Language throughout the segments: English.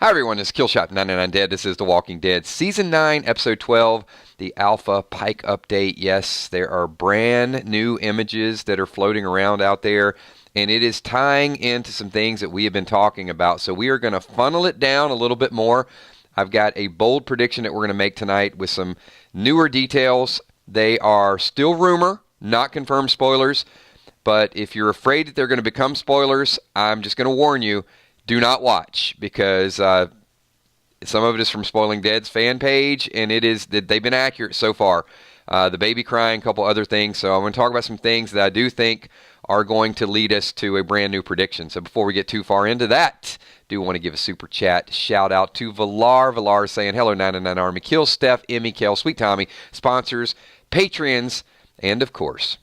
Hi everyone, it's Killshot 99 Dead. This is The Walking Dead, Season 9, Episode 12, the Alpha Pike update. Yes, there are brand new images that are floating around out there, and it is tying into some things that we have been talking about. So we are going to funnel it down a little bit more. I've got a bold prediction that we're going to make tonight with some newer details. They are still rumor, not confirmed spoilers, but if you're afraid that they're going to become spoilers, I'm just going to warn you. Do not watch, because some of it is from Spoiling Dead's fan page, and they've been accurate so far. The baby crying, a couple other things. So I'm going to talk about some things that I do think are going to lead us to a brand new prediction. So before we get too far into that, do want to give a super chat shout out to Valar. Valar is saying, hello 99 Army, Kill, Steph, Emmy, Kel, Sweet Tommy, sponsors, Patreons, and of course,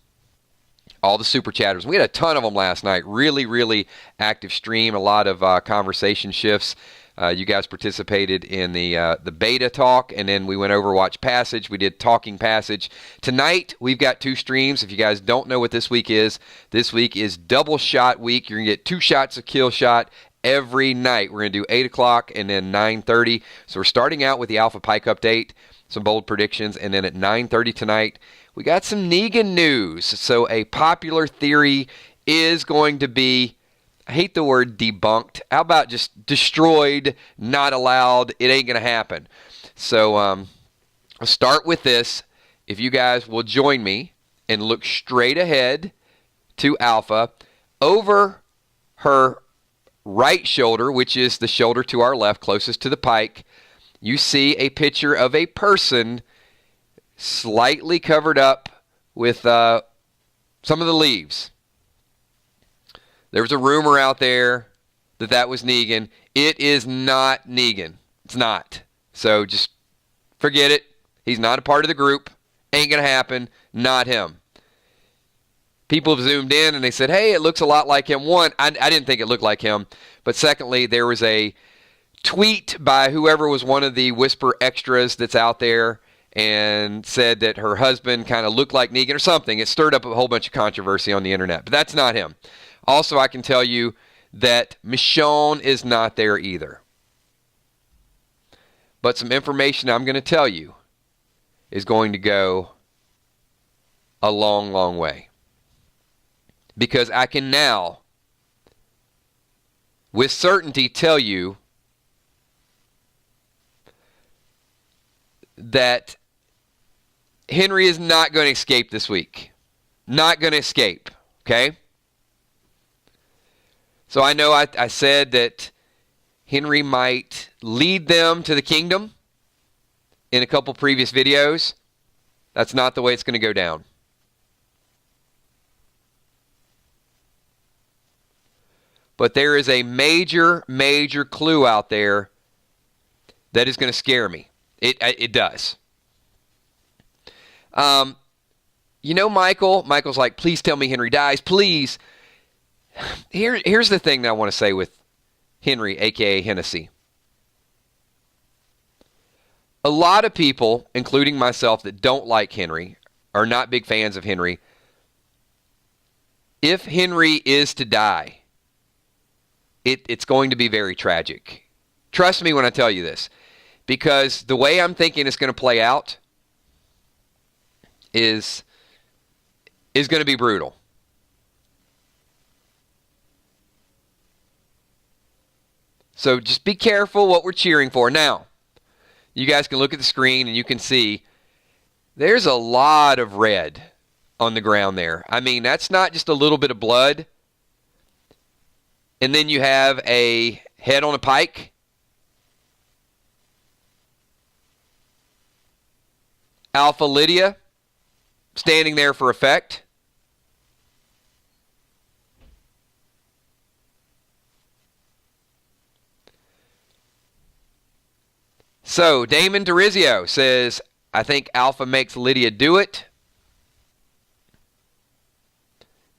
all the super chatters. We had a ton of them last night. Really, really active stream. A lot of conversation shifts. You guys participated in the beta talk, and then we went over Watch Passage. We did Talking Passage. Tonight, we've got 2 streams. If you guys don't know what this week is double shot week. You're going to get 2 shots of Kill Shot every night. We're going to do 8 o'clock and then 9:30. So we're starting out with the Alpha Pike update, some bold predictions, and then at 9:30 tonight, we got some Negan news. So a popular theory is going to be, I hate the word debunked. How about just destroyed, not allowed? It ain't going to happen. So I'll start with this. If you guys will join me and look straight ahead to Alpha, over her right shoulder, which is the shoulder to our left, closest to the Pike, you see a picture of a person slightly covered up with some of the leaves. There was a rumor out there that was Negan. It is not Negan. It's not. So just forget it. He's not a part of the group. Ain't going to happen. Not him. People have zoomed in and they said, hey, it looks a lot like him. One, I didn't think it looked like him. But secondly, there was a tweet by whoever was one of the Whisper extras that's out there, and said that her husband kind of looked like Negan or something. It stirred up a whole bunch of controversy on the internet, but that's not him. Also, I can tell you that Michonne is not there either. But some information I'm going to tell you is going to go a long, long way. Because I can now, with certainty, tell you that Henry is not going to escape this week. Not going to escape, okay? So I know I said that Henry might lead them to the kingdom in a couple previous videos. That's not the way it's going to go down. But there is a major, major clue out there that is going to scare me. It does. You know Michael's like, please tell me Henry dies, please. Here's the thing that I want to say with Henry, a.k.a. Hennessy. A lot of people, including myself, that don't like Henry, are not big fans of Henry. If Henry is to die, it's going to be very tragic. Trust me when I tell you this. Because the way I'm thinking it's going to play out is going to be brutal. So just be careful what we're cheering for. Now, you guys can look at the screen and you can see there's a lot of red on the ground there. I mean, that's not just a little bit of blood. And then you have a head on a pike. Alpha Lydia standing there for effect. So Damon Dorizio says, I think Alpha makes Lydia do it.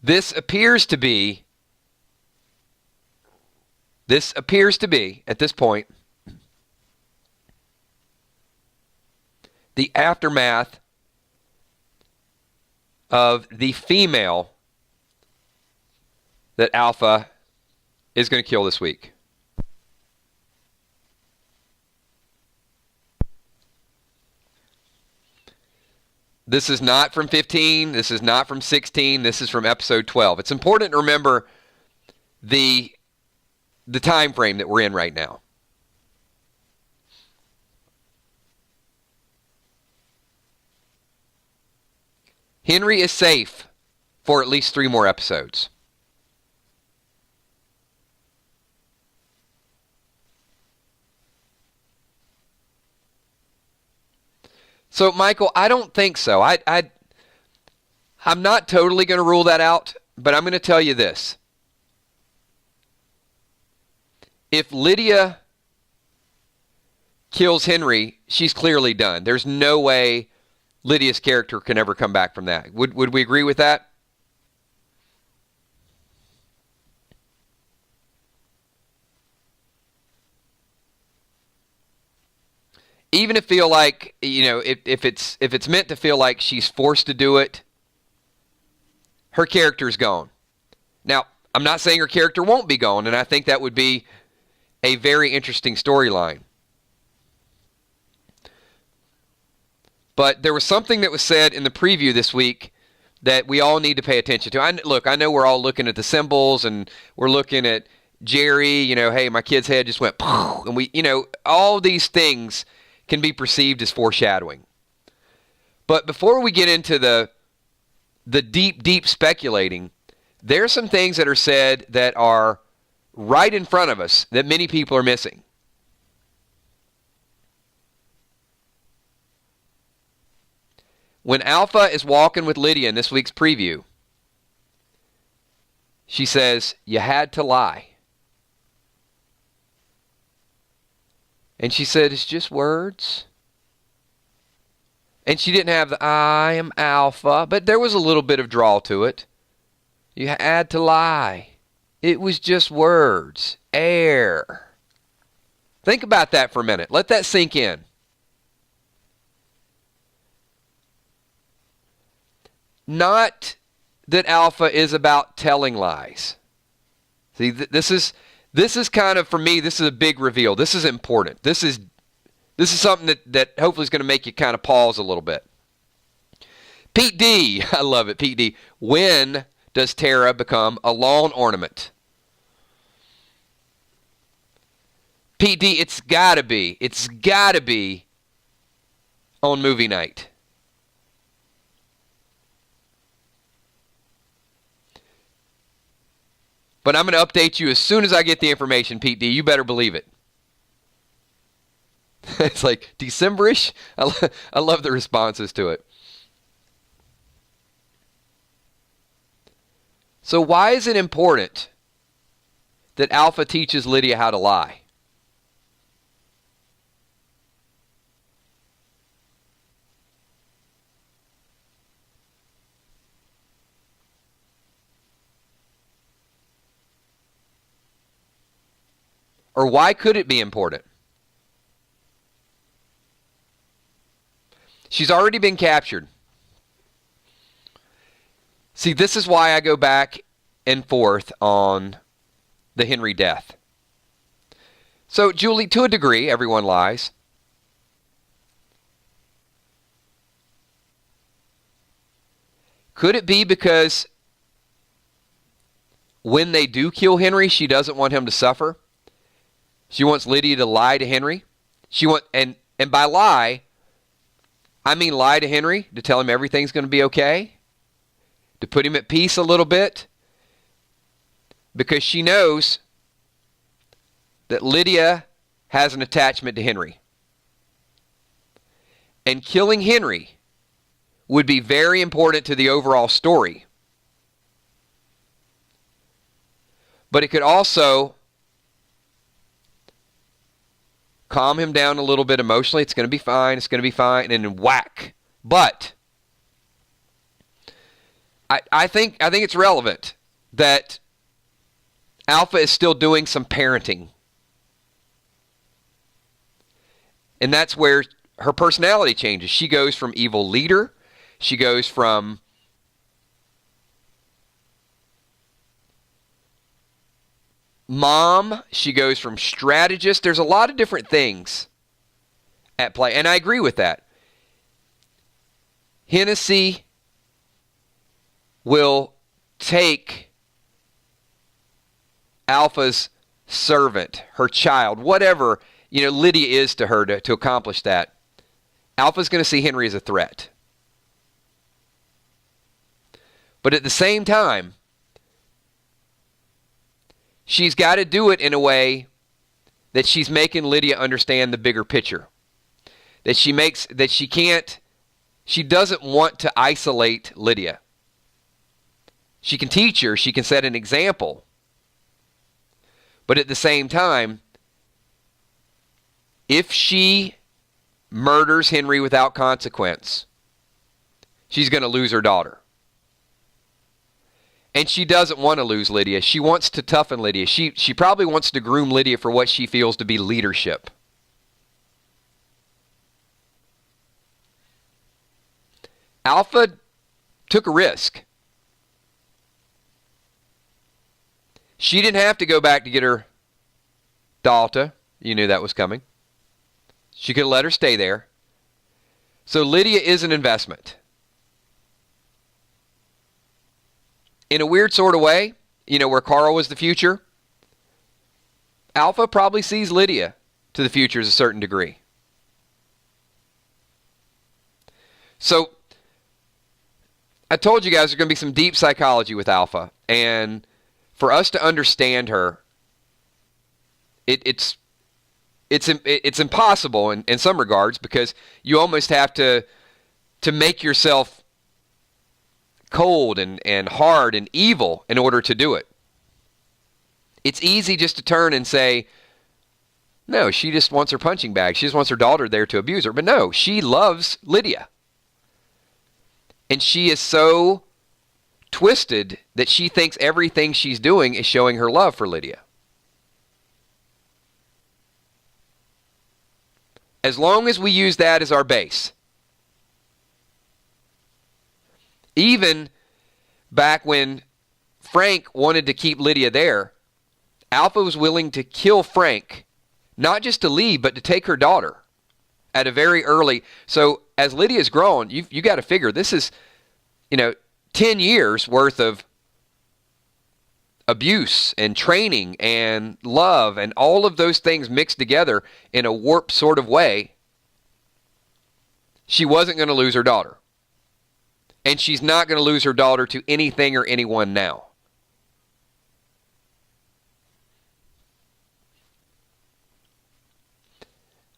This appears to be, at this point, the aftermath of the female that Alpha is going to kill this week. This is not from 15. This is not from 16. This is from episode 12. It's important to remember the time frame that we're in right now. Henry is safe for at least 3 more episodes. So, Michael, I don't think so. I'm not totally going to rule that out, but I'm going to tell you this. If Lydia kills Henry, she's clearly done. There's no way Lydia's character can ever come back from that. Would we agree with that? Even if feel like, if it's meant to feel like she's forced to do it, her character's gone. Now, I'm not saying her character won't be gone, and I think that would be a very interesting storyline. But there was something that was said in the preview this week that we all need to pay attention to. I know we're all looking at the symbols, and we're looking at Jerry, hey, my kid's head just went, and we, all these things can be perceived as foreshadowing. But before we get into the deep speculating, there are some things that are said that are right in front of us that many people are missing. When Alpha is walking with Lydia in this week's preview, she says, "You had to lie." And she said, "It's just words." And she didn't have the "I am Alpha," but there was a little bit of drawl to it. You had to lie. It was just words. Air. Think about that for a minute. Let that sink in. Not that Alpha is about telling lies. See, this is kind of, for me, this is a big reveal. This is important. This is something that hopefully is going to make you kind of pause a little bit. Pete D, I love it, Pete D. When does Tara become a lawn ornament? Pete D, it's got to be on movie night. But I'm going to update you as soon as I get the information, Pete D. You better believe it. It's like December-ish. I love the responses to it. So why is it important that Alpha teaches Lydia how to lie? Or why could it be important? She's already been captured. See, this is why I go back and forth on the Henry death. So, Julie, to a degree, everyone lies. Could it be because when they do kill Henry, she doesn't want him to suffer? She wants Lydia to lie to Henry. And by lie, I mean lie to Henry, to tell him everything's going to be okay, to put him at peace a little bit, because she knows that Lydia has an attachment to Henry. And killing Henry would be very important to the overall story. But it could also calm him down a little bit emotionally. It's going to be fine. It's going to be fine. And then whack. But I think it's relevant that Alpha is still doing some parenting. And that's where her personality changes. She goes from evil leader. She goes from mom. She goes from strategist. There's a lot of different things at play. And I agree with that. Hennessy will take Alpha's servant, her child, whatever, Lydia is to her to accomplish that. Alpha's going to see Henry as a threat. But at the same time, she's got to do it in a way that she's making Lydia understand the bigger picture. She doesn't want to isolate Lydia. She can teach her, she can set an example. But at the same time, if she murders Henry without consequence, she's going to lose her daughter. And she doesn't want to lose Lydia. She wants to toughen Lydia. She probably wants to groom Lydia for what she feels to be leadership. Alpha took a risk. She didn't have to go back to get her daughter. You knew that was coming. She could have let her stay there. So Lydia is an investment. In a weird sort of way, where Carl was the future, Alpha probably sees Lydia to the future to a certain degree. So I told you guys there's going to be some deep psychology with Alpha. And for us to understand her, it's impossible in some regards, because you almost have to make yourself cold and hard and evil in order to do it. It's easy just to turn and say, no, she just wants her punching bag. She just wants her daughter there to abuse her. But no, she loves Lydia. And she is so twisted that she thinks everything she's doing is showing her love for Lydia. As long as we use that as our base. Even back when Frank wanted to keep Lydia there, Alpha was willing to kill Frank, not just to leave, but to take her daughter at a very early. So as Lydia's grown, you got to figure this is, 10 years worth of abuse and training and love and all of those things mixed together in a warped sort of way. She wasn't going to lose her daughter. And she's not going to lose her daughter to anything or anyone now.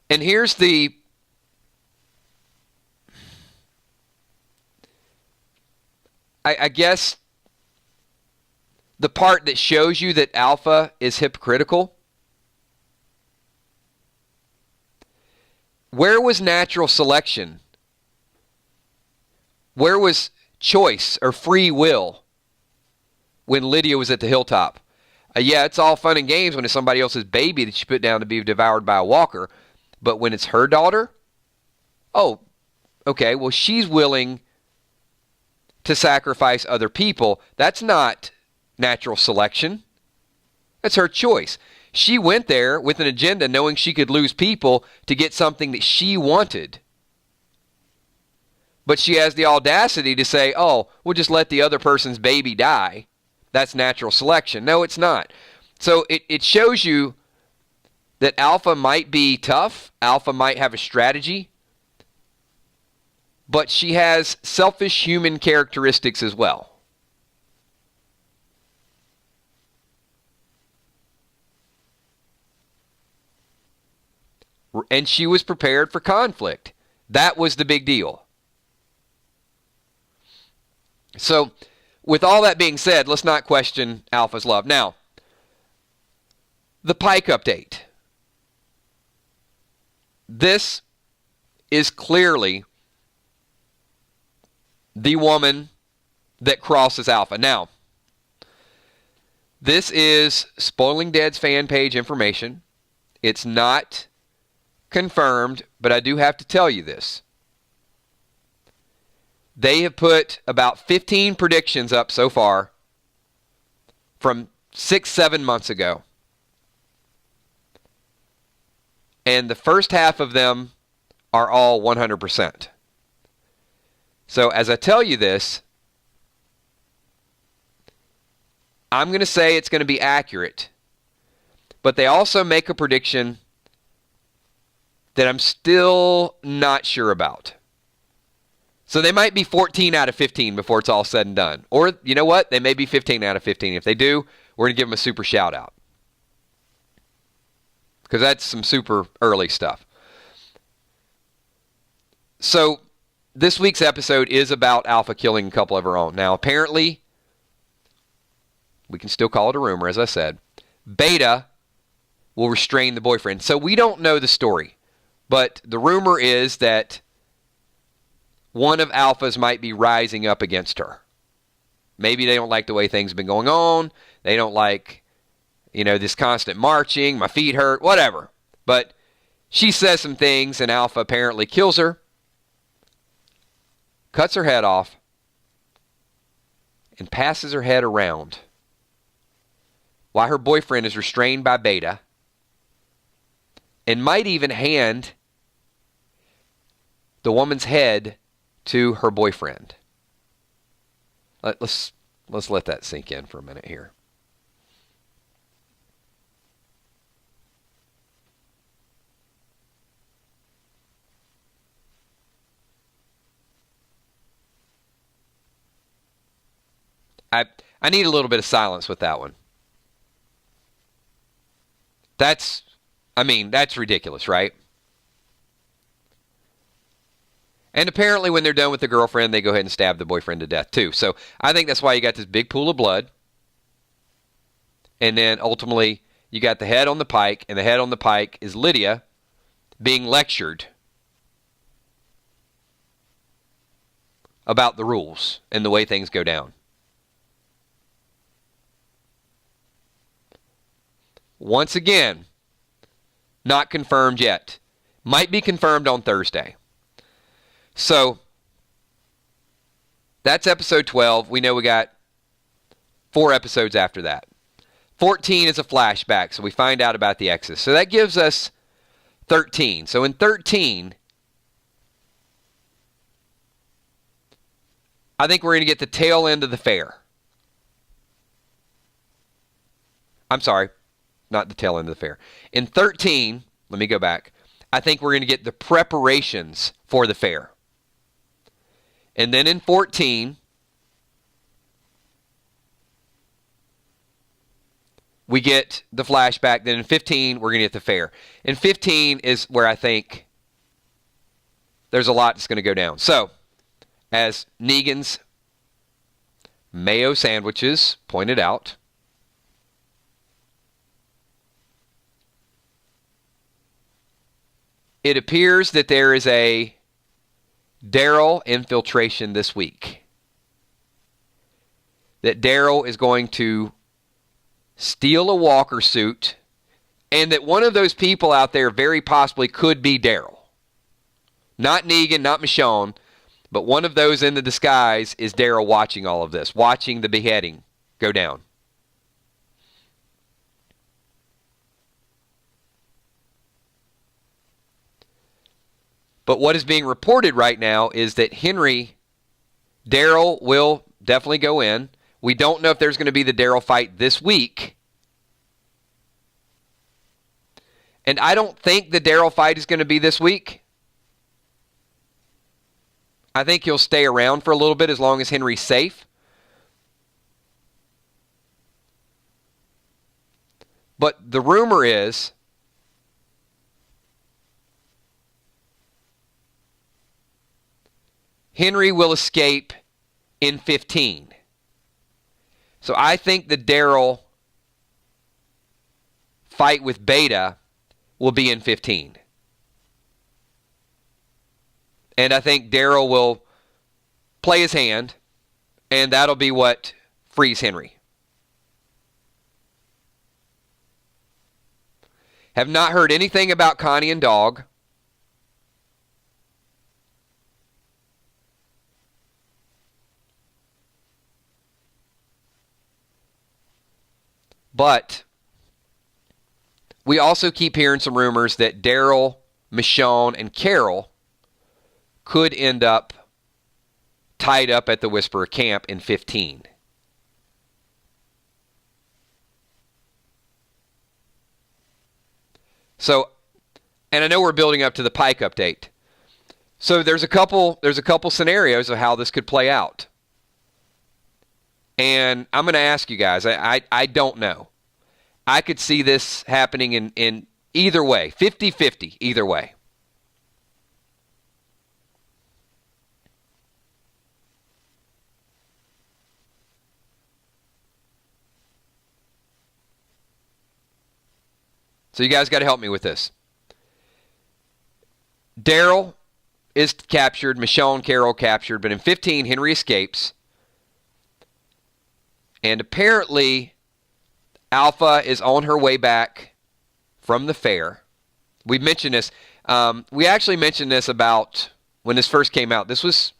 And here's I guess the part that shows you that Alpha is hypocritical. Where was natural selection? Where was choice or free will when Lydia was at the hilltop? Yeah, it's all fun and games when it's somebody else's baby that you put down to be devoured by a walker. But when it's her daughter, oh, okay, well, she's willing to sacrifice other people. That's not natural selection. That's her choice. She went there with an agenda knowing she could lose people to get something that she wanted. But she has the audacity to say, oh, we'll just let the other person's baby die. That's natural selection. No, it's not. So it shows you that Alpha might be tough. Alpha might have a strategy. But she has selfish human characteristics as well. And she was prepared for conflict. That was the big deal. So, with all that being said, let's not question Alpha's love. Now, the Pike update. This is clearly the woman that crosses Alpha. Now, this is Spoiling Dead's fan page information. It's not confirmed, but I do have to tell you this. They have put about 15 predictions up so far from 6-7 months ago. And the first half of them are all 100%. So as I tell you this, I'm going to say it's going to be accurate. But they also make a prediction that I'm still not sure about. So they might be 14 out of 15 before it's all said and done. Or, you know what? They may be 15 out of 15. If they do, we're going to give them a super shout out. Because that's some super early stuff. So this week's episode is about Alpha killing a couple of her own. Now, apparently, we can still call it a rumor, as I said, Beta will restrain the boyfriend. So we don't know the story. But the rumor is that one of Alpha's might be rising up against her. Maybe they don't like the way things have been going on. They don't like, this constant marching. My feet hurt, whatever. But she says some things, and Alpha apparently kills her, cuts her head off, and passes her head around while her boyfriend is restrained by Beta, and might even hand the woman's head to her boyfriend. Let's let that sink in for a minute here. I need a little bit of silence with that one. That's ridiculous, right? And apparently when they're done with the girlfriend, they go ahead and stab the boyfriend to death too. So I think that's why you got this big pool of blood. And then ultimately you got the head on the Pike, and the head on the Pike is Lydia being lectured about the rules and the way things go down. Once again, not confirmed yet. Might be confirmed on Thursday. So, that's episode 12. We know we got 4 episodes after that. 14 is a flashback, so we find out about the exes. So that gives us 13. So in 13, I think we're going to get the tail end of the fair. I'm sorry, not the tail end of the fair. In 13, let me go back. I think we're going to get the preparations for the fair. And then in 14, we get the flashback. Then in 15, we're going to get the fair. And 15 is where I think there's a lot that's going to go down. So, as Negan's mayo sandwiches pointed out, it appears that there is a Daryl infiltration this week. That Daryl is going to steal a walker suit, and that one of those people out there very possibly could be Daryl. Not Negan, not Michonne, but one of those in the disguise is Daryl watching all of this, watching the beheading go down. But what is being reported right now is that Daryl will definitely go in. We don't know if there's going to be the Daryl fight this week. And I don't think the Daryl fight is going to be this week. I think he'll stay around for a little bit as long as Henry's safe. But the rumor is Henry will escape in 15. So I think the Daryl fight with Beta will be in 15. And I think Daryl will play his hand, and that'll be what frees Henry. Have not heard anything about Connie and Dog. But we also keep hearing some rumors that Daryl, Michonne, and Carol could end up tied up at the Whisperer camp in 15. So, and I know we're building up to the Pike update. So there's a couple scenarios of how this could play out. And I'm going to ask you guys, I don't know. I could see this happening in either way, 50-50 either way. So you guys got to help me with this. Daryl is captured, Michonne Carroll captured, but in 15, Henry escapes. And apparently, Alpha is on her way back from the fair. We've mentioned this. We actually mentioned this about when this first came out. This was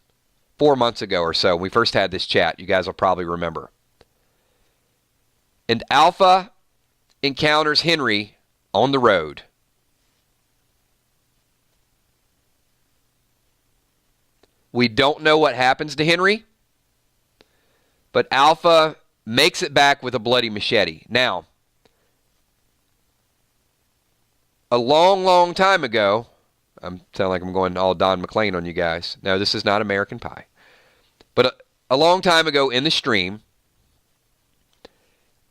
4 months ago or so. We first had this chat. You guys will probably remember. And Alpha encounters Henry on the road. We don't know what happens to Henry, but Alpha makes it back with a bloody machete. Now, a long, long time ago, I'm sounding like I'm going all Don McClane on you guys. No, this is not American Pie. But a long time ago in the stream,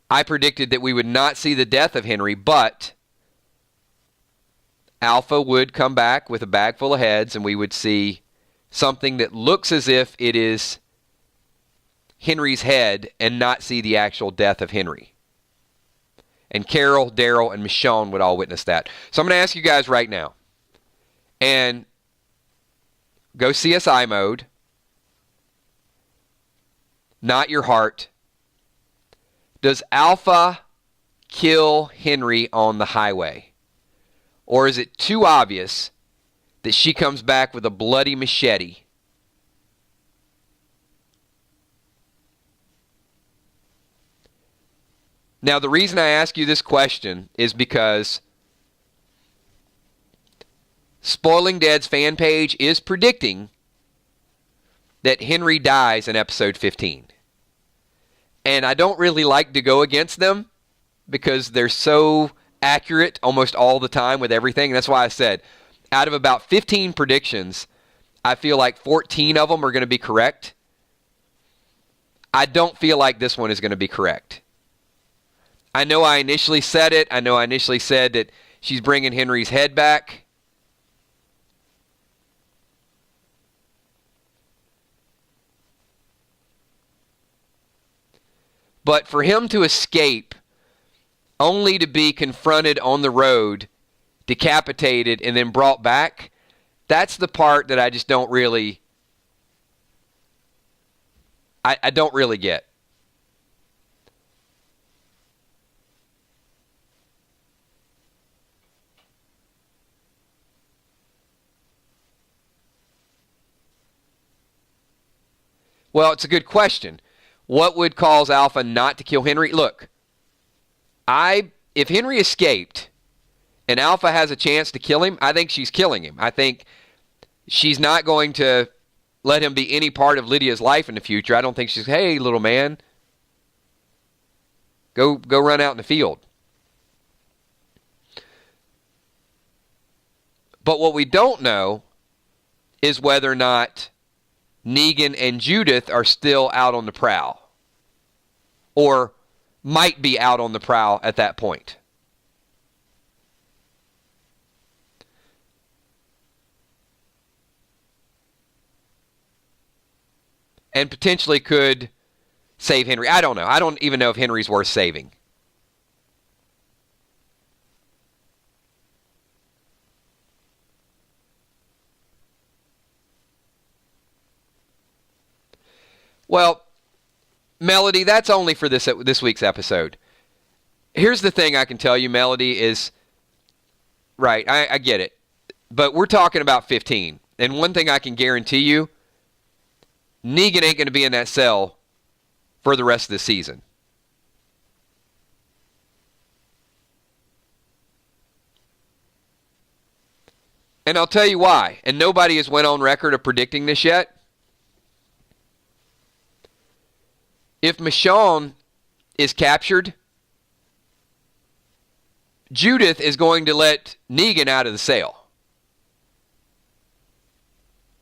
I predicted that we would not see the death of Henry, but Alpha would come back with a bag full of heads, and we would see something that looks as if it is Henry's head and not see the actual death of Henry. And Carol, Daryl, and Michonne would all witness that. So I'm going to ask you guys right now, and go CSI mode, not your heart. Does Alpha kill Henry on the highway? Or is it too obvious that she comes back with a bloody machete? Now, the reason I ask you this question is because Spoiling Dead's fan page is predicting that Henry dies in episode 15. And I don't really like to go against them because they're so accurate almost all the time with everything. That's why I said, out of about 15 predictions, I feel like 14 of them are going to be correct. I don't feel like this one is going to be correct. I know I initially said it. I know I initially said that she's bringing Henry's head back. But for him to escape only to be confronted on the road, decapitated, and then brought back, that's the part that I just don't really, I don't really get. Well, it's a good question. What would cause Alpha not to kill Henry? Look, if Henry escaped and Alpha has a chance to kill him, I think she's killing him. I think she's not going to let him be any part of Lydia's life in the future. I don't think she's, hey, little man, go run out in the field. But what we don't know is whether or not Negan and Judith are still out on the prowl, or might be out on the prowl at that point. And potentially could save Henry. I don't know. I don't even know if Henry's worth saving. Well, Melody, that's only for this week's episode. Here's the thing I can tell you, Melody, is, right, I get it. But we're talking about 15. And one thing I can guarantee you, Negan ain't going to be in that cell for the rest of the season. And I'll tell you why. And nobody has went on record of predicting this yet. if Michonne is captured, Judith is going to let Negan out of the cell.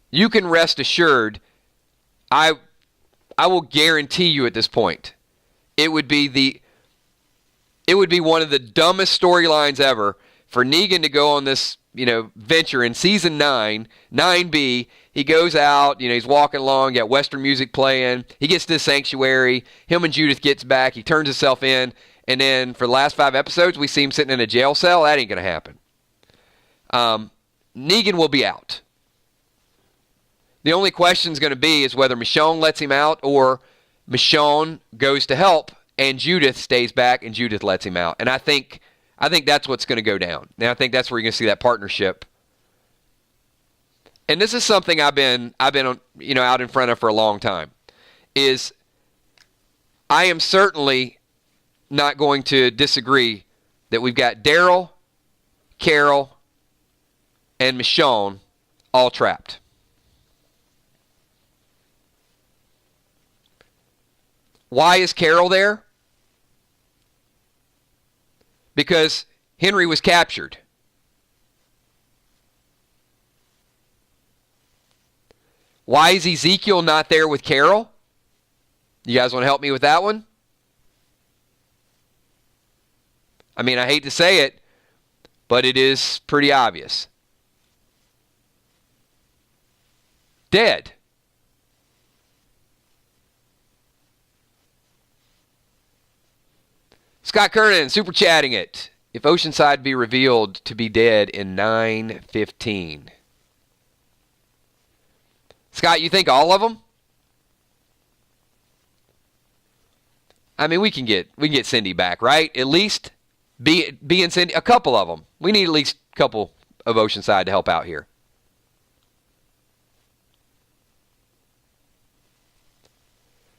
You can rest assured, I will guarantee you at this point, it would be one of the dumbest storylines ever for Negan to go on this, venture in season 9, 9B. He goes out, he's walking along, got Western music playing. He gets to the sanctuary. Him and Judith gets back. He turns himself in. And then for the last 5 episodes, we see him sitting in a jail cell. That ain't going to happen. Negan will be out. The only question is going to be is whether Michonne lets him out or Michonne goes to help and Judith stays back and Judith lets him out. And I think that's what's going to go down. Now I think that's where you're going to see that partnership. And this is something I've been out in front of for a long time. Is I am certainly not going to disagree that we've got Daryl, Carol, and Michonne all trapped. Why is Carol there? Because Henry was captured. Why is Ezekiel not there with Carol? You guys want to help me with that one? I mean, I hate to say it, but it is pretty obvious. Dead. Scott Kernan, super chatting it. If Oceanside be revealed to be dead in 9:15. Scott, you think all of them? I mean, we can get Cindy back, right? At least B and Cindy, a couple of them. We need at least a couple of Oceanside to help out here.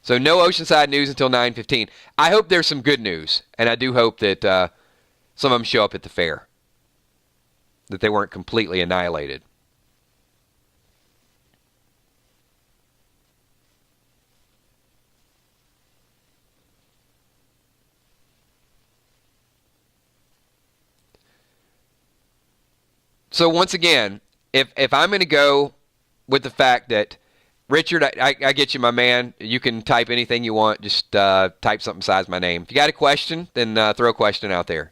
So no Oceanside news until 9:15. I hope there's some good news, and I do hope that some of them show up at the fair, that they weren't completely annihilated. So once again, if I'm going to go with the fact that, Richard, I get you, my man. You can type anything you want. Just type something besides my name. If you got a question, then throw a question out there.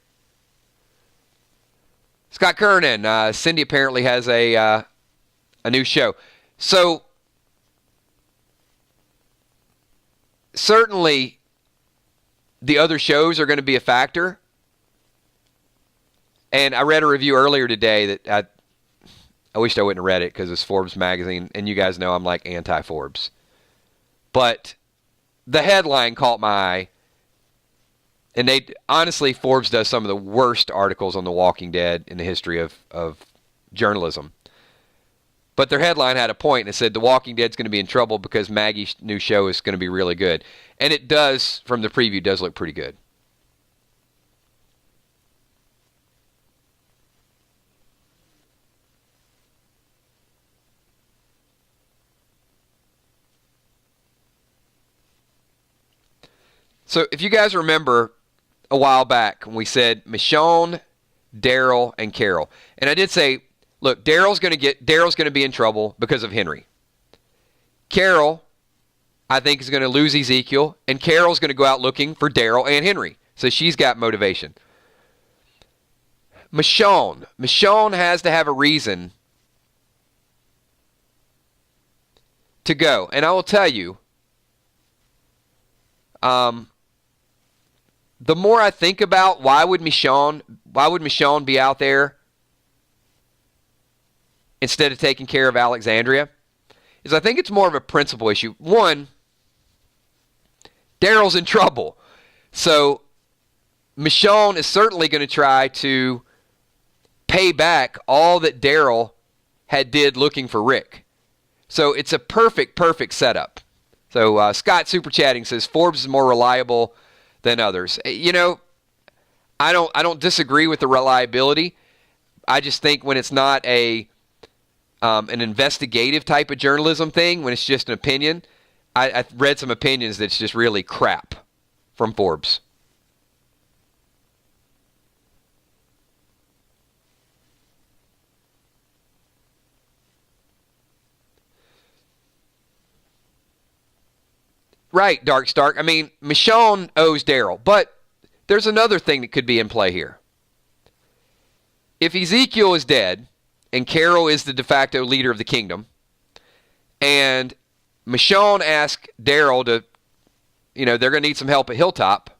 Scott Kernan, Cindy apparently has a new show. So certainly the other shows are going to be a factor. And I read a review earlier today that I wished I wouldn't have read it because it's Forbes magazine, and you guys know I'm like anti-Forbes. But the headline caught my eye, and honestly, Forbes does some of the worst articles on The Walking Dead in the history of journalism. But their headline had a point, and it said The Walking Dead's going to be in trouble because Maggie's new show is going to be really good. And it does, from the preview, does look pretty good. So if you guys remember a while back when we said Michonne, Daryl, and Carol, and I did say, look, Daryl's going to be in trouble because of Henry. Carol, I think, is going to lose Ezekiel, and Carol's going to go out looking for Daryl and Henry. So she's got motivation. Michonne has to have a reason to go, and I will tell you, the more I think about why would Michonne be out there instead of taking care of Alexandria, is I think it's more of a principle issue. One, Daryl's in trouble. So Michonne is certainly going to try to pay back all that Daryl had did looking for Rick. So it's a perfect setup. So Scott super chatting says Forbes is more reliable than others. You know, I don't disagree with the reliability. I just think when it's not an investigative type of journalism thing, when it's just an opinion, I read some opinions that's just really crap from Forbes. Right, Dark Stark. I mean, Michonne owes Daryl, but there's another thing that could be in play here. If Ezekiel is dead, and Carol is the de facto leader of the kingdom, and Michonne asks Daryl to, they're going to need some help at Hilltop,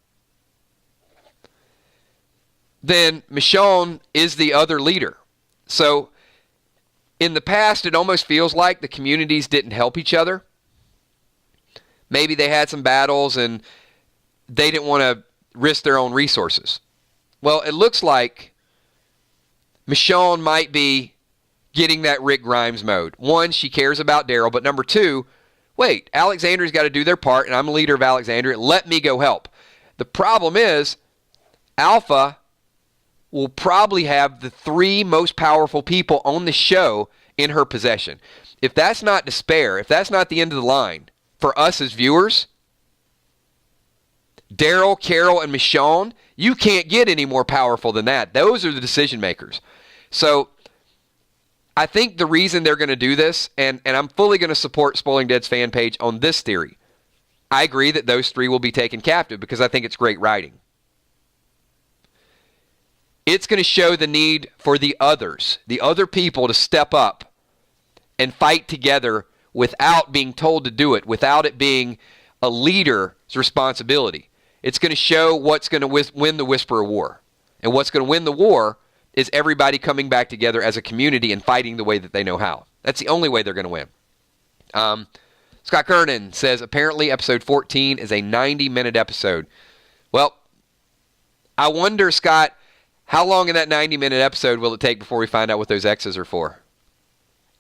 then Michonne is the other leader. So, in the past, it almost feels like the communities didn't help each other. Maybe they had some battles and they didn't want to risk their own resources. Well, it looks like Michonne might be getting that Rick Grimes mode. One, she cares about Daryl, but number two, wait, Alexandria's got to do their part, and I'm a leader of Alexandria. Let me go help. The problem is, Alpha will probably have the 3 most powerful people on the show in her possession. If that's not despair, if that's not the end of the line, for us as viewers, Daryl, Carol, and Michonne, you can't get any more powerful than that. Those are the decision makers. So I think the reason they're going to do this, and I'm fully going to support Spoiling Dead's fan page on this theory. I agree that those 3 will be taken captive because I think it's great writing. It's going to show the need for the others, the other people to step up and fight together without being told to do it, without it being a leader's responsibility. It's going to show what's going to win the Whisperer War. And what's going to win the war is everybody coming back together as a community and fighting the way that they know how. That's the only way they're going to win. Scott Kernan says, apparently episode 14 is a 90-minute episode. Well, I wonder, Scott, how long in that 90-minute episode will it take before we find out what those X's are for?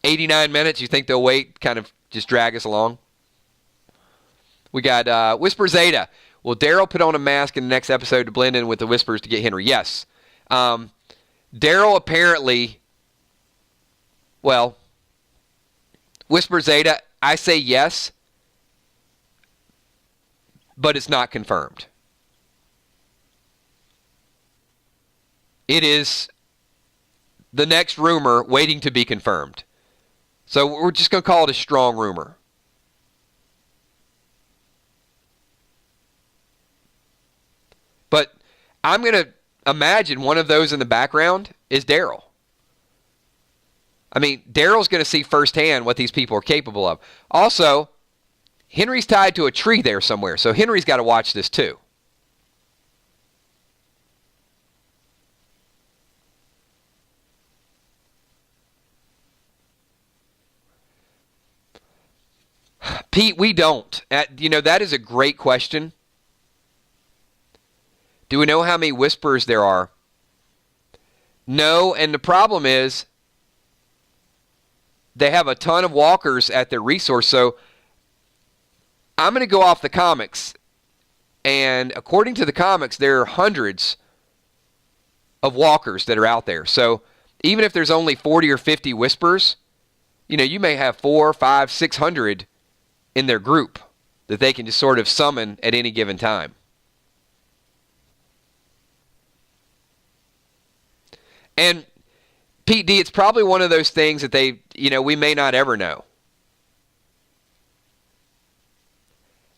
89 minutes, you think they'll wait, kind of just drag us along? We got Whisper Zeta. Will Daryl put on a mask in the next episode to blend in with the Whispers to get Henry? Yes. Daryl apparently, Whisper Zeta, I say yes, but it's not confirmed. It is the next rumor waiting to be confirmed. So we're just going to call it a strong rumor. But I'm going to imagine one of those in the background is Daryl. I mean, Daryl's going to see firsthand what these people are capable of. Also, Henry's tied to a tree there somewhere, so Henry's got to watch this too. Pete, we don't. That is a great question. Do we know how many Whisperers there are? No, and the problem is they have a ton of walkers at their resource, so I'm going to go off the comics. And according to the comics, there are hundreds of walkers that are out there. So even if there's only 40 or 50 Whisperers, you may have 400, 500, 600 in their group that they can just sort of summon at any given time. And Pete D, it's probably one of those things that we may not ever know.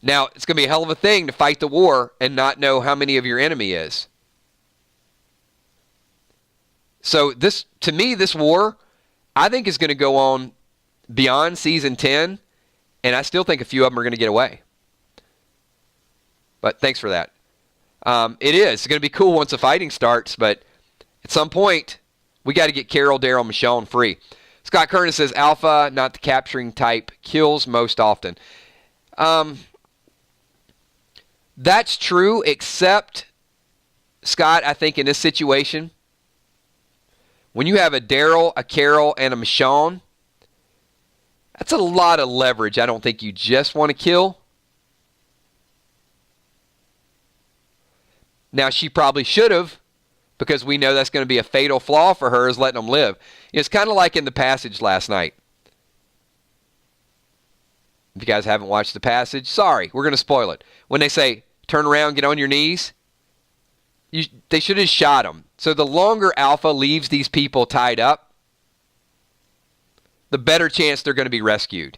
Now, it's going to be a hell of a thing to fight the war and not know how many of your enemy is. So to me, this war, I think is going to go on beyond season 10, and I still think a few of them are going to get away. But thanks for that. It is. It's going to be cool once the fighting starts, but at some point, we got to get Carol, Daryl, Michonne free. Scott Kernan says, Alpha, not the capturing type, kills most often. That's true, except, Scott, I think in this situation, when you have a Daryl, a Carol, and a Michonne, that's a lot of leverage I don't think you just want to kill. Now, she probably should have, because we know that's going to be a fatal flaw for her, is letting them live. It's kind of like in the passage last night. If you guys haven't watched the passage, sorry, we're going to spoil it. When they say, turn around, get on your knees, they should have shot him. So the longer Alpha leaves these people tied up, the better chance they're going to be rescued.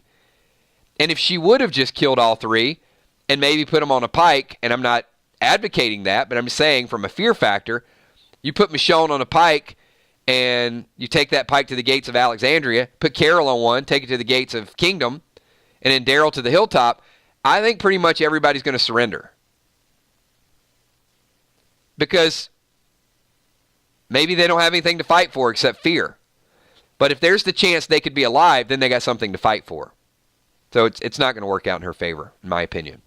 And if she would have just killed all three and maybe put them on a Pike, and I'm not advocating that, but I'm saying from a fear factor, you put Michonne on a Pike and you take that Pike to the gates of Alexandria, put Carol on one, take it to the gates of Kingdom, and then Daryl to the hilltop, I think pretty much everybody's going to surrender. Because maybe they don't have anything to fight for except fear. But if there's the chance they could be alive, then they got something to fight for. So it's not going to work out in her favor, in my opinion.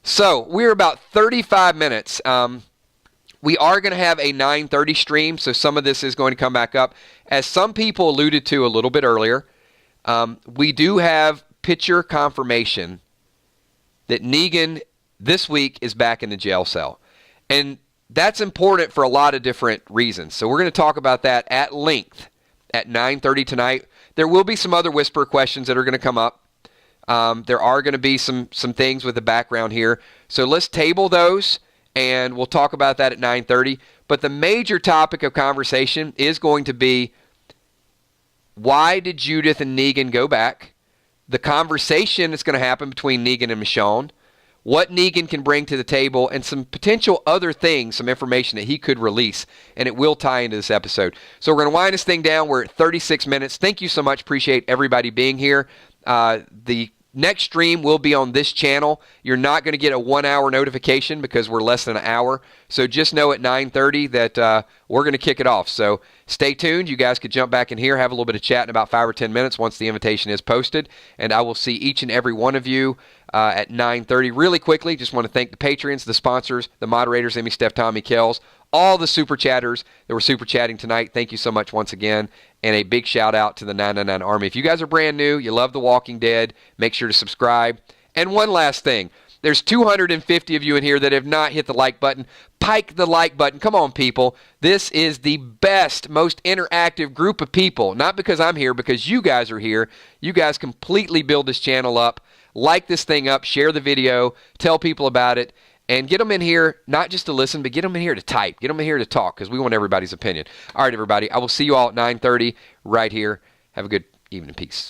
So we're about 35 minutes. We are going to have a 9:30 stream, so some of this is going to come back up. As some people alluded to a little bit earlier, we do have picture confirmation that Negan this week is back in the jail cell. And that's important for a lot of different reasons. So we're going to talk about that at length at 9:30 tonight. There will be some other whisper questions that are going to come up. There are going to be some things with the background here. So let's table those, and we'll talk about that at 9:30. But the major topic of conversation is going to be, why did Judith and Negan go back? The conversation that's going to happen between Negan and Michonne, what Negan can bring to the table, and some potential other things, some information that he could release, and it will tie into this episode. So we're going to wind this thing down. We're at 36 minutes. Thank you so much. Appreciate everybody being here. The next stream will be on this channel. You're not going to get a 1-hour notification because we're less than an hour. So just know at 9:30 that we're going to kick it off. So stay tuned. You guys could jump back in here, have a little bit of chat in about 5 or 10 minutes once the invitation is posted. And I will see each and every one of you at 9:30. Really quickly, just want to thank the patrons, the sponsors, the moderators, Emmy, Steph, Tommy, Kells, all the super chatters that were super chatting tonight. Thank you so much once again. And a big shout out to the 999 Army. If you guys are brand new, you love The Walking Dead, make sure to subscribe. And one last thing. There's 250 of you in here that have not hit the like button. Pike the like button. Come on, people. This is the best, most interactive group of people. Not because I'm here, because you guys are here. You guys completely build this channel up. Like this thing up. Share the video. Tell people about it. And get them in here, not just to listen, but get them in here to type. Get them in here to talk, because we want everybody's opinion. All right, everybody. I will see you all at 9:30 right here. Have a good evening. Peace.